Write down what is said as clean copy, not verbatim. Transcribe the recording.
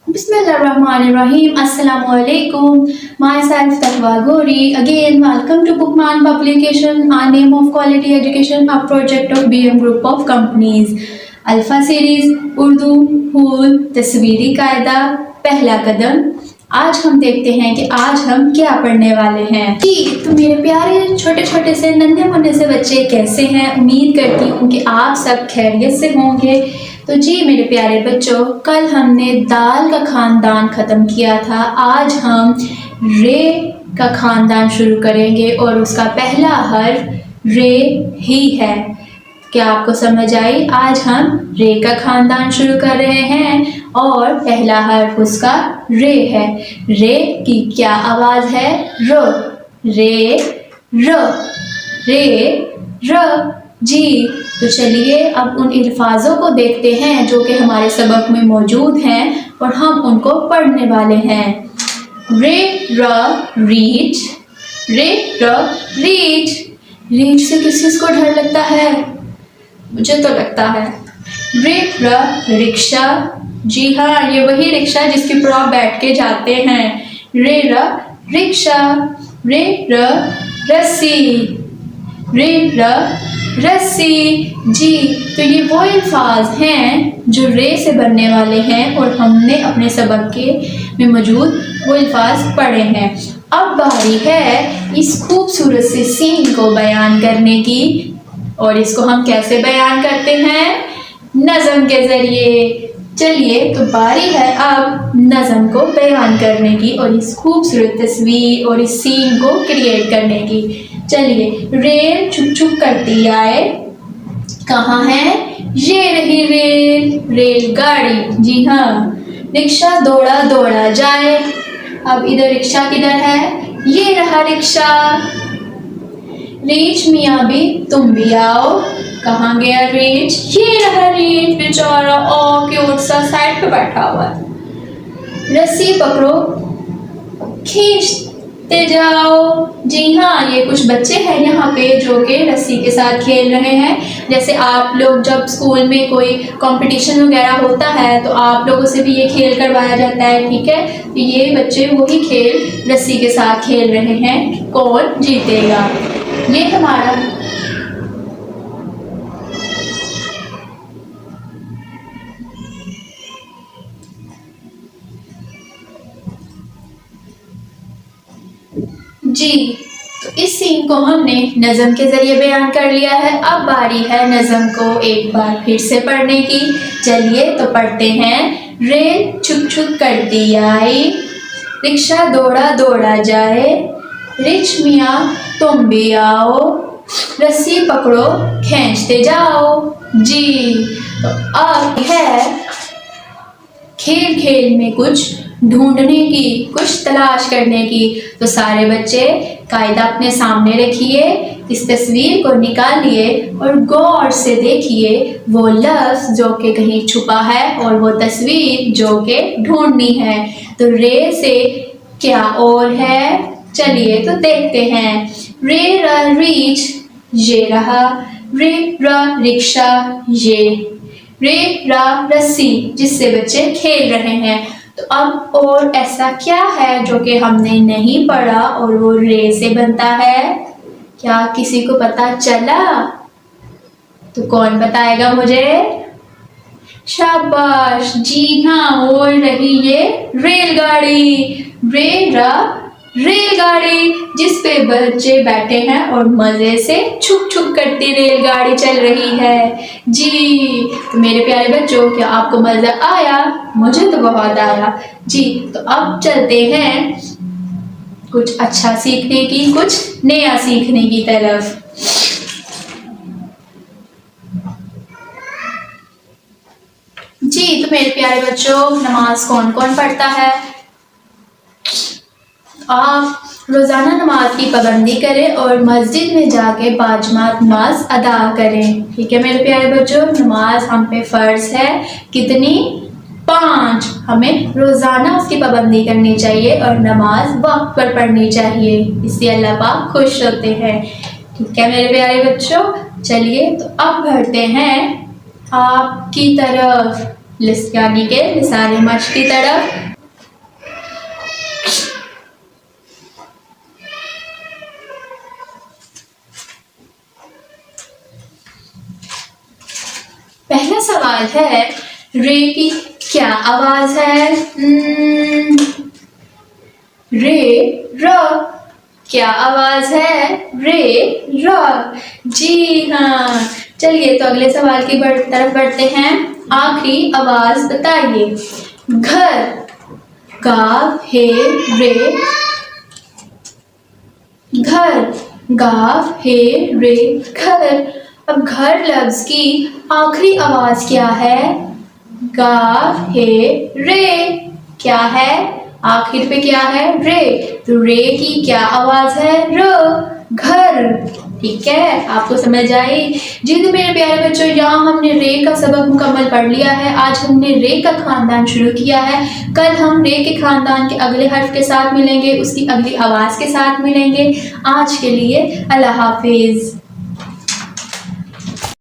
Bismillahirrahmanirrahim. Assalamualaikum. Myself Taqwa Gori. Again, welcome to Bookman Publication, a name of quality education, a project of BM Group of Companies. Alpha series Urdu फूल तस्वीरी कायदा पहला कदम। आज हम देखते हैं कि आज हम क्या पढ़ने वाले हैं। जी तो मेरे प्यारे छोटे छोटे से नन्हे मुन्ने से बच्चे कैसे हैं। उम्मीद करती हूँ कि आप सब खैरियत से होंगे। तो जी मेरे प्यारे बच्चों, कल हमने दाल का खानदान ख़त्म किया था। आज हम रे का खानदान शुरू करेंगे और उसका पहला हर्फ रे ही है। क्या आपको समझ आई? आज हम रे का खानदान शुरू कर रहे हैं और पहला हर्फ उसका रे है। रे की क्या आवाज़ है? र। रे र रे र। जी तो चलिए अब उन अल्फाजों को देखते हैं जो कि हमारे सबक में मौजूद हैं और हम उनको पढ़ने वाले हैं। रे र रीच। रे र रीच। रीच से किस चीज़ को डर लगता है? मुझे तो लगता है। रे र रिक्शा। जी हाँ, ये वही रिक्शा जिसके ऊपर आप बैठ के जाते हैं। रे र रिक्शा। रे र रस्सी। रे र रस्सी। जी तो ये वो अल्फाज हैं जो रे से बनने वाले हैं और हमने अपने सबक के में मौजूद वो अल्फाज पढ़े हैं। अब बारी है इस खूबसूरत से सीन को बयान करने की। और इसको हम कैसे बयान करते हैं? नज़म के ज़रिए। चलिए तो बारी है अब नज़म को बयान करने की और इस खूबसूरत तस्वीर और इस सीन को क्रिएट करने की। चलिए, रेल छुक छुक करती आए। कहाँ है? ये रही रेल, रेलगाड़ी। जी हाँ। रिक्शा दौड़ा दौड़ा जाए। अब इधर रिक्शा किधर है? ये रहा रिक्शा। रीछ मियाँ भी तुम भी आओ। कहाँ गया रीछ? ये रहा रीछ, बेचारा क्यूट सा साइड पे बैठा हुआ है। रस्सी पकड़ो, खींचते जाओ। जी हाँ, ये कुछ बच्चे हैं यहाँ पे जो कि रस्सी के साथ खेल रहे हैं। जैसे आप लोग जब स्कूल में कोई कंपटीशन वगैरह होता है तो आप लोगों से भी ये खेल करवाया जाता है, ठीक है। तो ये बच्चे वही खेल रस्सी के साथ खेल रहे हैं। कौन जीतेगा? ये हमारा जी तो इस सीन को हमने नज़म के ज़रिए बयान कर लिया है। अब बारी है नज़म को एक बार फिर से पढ़ने की। चलिए तो पढ़ते हैं। रेल छुक छुक करती आई, रिक्शा दौड़ा दौड़ा जाए। रिच मियाँ तुम भी आओ, रस्सी पकड़ो खींचते जाओ। जी तो अब है खेल खेल में कुछ ढूंढने की, कुछ तलाश करने की। तो सारे बच्चे कायदा अपने सामने रखिए, इस तस्वीर को निकालिए और गौर से देखिए वो लफ्ज़ जो कि कहीं छुपा है और वो तस्वीर जो कि ढूंढनी है। तो रे से क्या और है? चलिए तो देखते हैं। रे र रीच, ये रहा। रे र रिक्शा, ये। रे रा रस्सी, जिससे बच्चे खेल रहे हैं। तो अब और ऐसा क्या है जो कि हमने नहीं पढ़ा और वो रे से बनता है? क्या किसी को पता चला? तो कौन बताएगा मुझे? शाबाश। जी हाँ, और रही ये रेलगाड़ी। रे रा रेलगाड़ी, जिस पे बच्चे बैठे हैं और मज़े से छुक छुक करती रेलगाड़ी चल रही है। जी तो मेरे प्यारे बच्चों, क्या आपको मज़ा आया? मुझे तो बहुत आया। जी तो अब चलते हैं कुछ अच्छा सीखने की, कुछ नया सीखने की तरफ। जी तो मेरे प्यारे बच्चों, नमाज कौन कौन पढ़ता है? आप रोज़ाना नमाज की पाबंदी करें और मस्जिद में जाके बाजमात नमाज अदा करें, ठीक है मेरे प्यारे बच्चों। नमाज हम पे फ़र्ज़ है। कितनी? 5। हमें रोज़ाना उसकी पाबंदी करनी चाहिए और नमाज वक्त पर पढ़नी चाहिए, इससे अल्लाह पाक खुश होते हैं, ठीक है मेरे प्यारे बच्चों। चलिए तो अब बढ़ते हैं आपकी तरफ। यानी के निसारे मच की तरफ। पहला सवाल है, रे की क्या आवाज है? रे र। क्या आवाज है? रे र। जी हाँ। चलिए तो अगले सवाल की तरफ बढ़ते हैं। आखिरी आवाज बताइए। घर, गा हे रे। घर, गा हे रे, घर। अब घर लफ्ज की आखिरी आवाज क्या है? गा हे रे। क्या है? आखिर पे क्या है? रे। तो रे की क्या आवाज है? र। घर। ठीक है, आपको समझ आई? जी तो मेरे प्यारे बच्चों, यहाँ हमने रे का सबक मुकम्मल पढ़ लिया है। आज हमने रे का खानदान शुरू किया है। कल हम रे के खानदान के अगले हर्फ के साथ मिलेंगे, उसकी अगली आवाज के साथ मिलेंगे। आज के लिए अल्लाह हाफिज।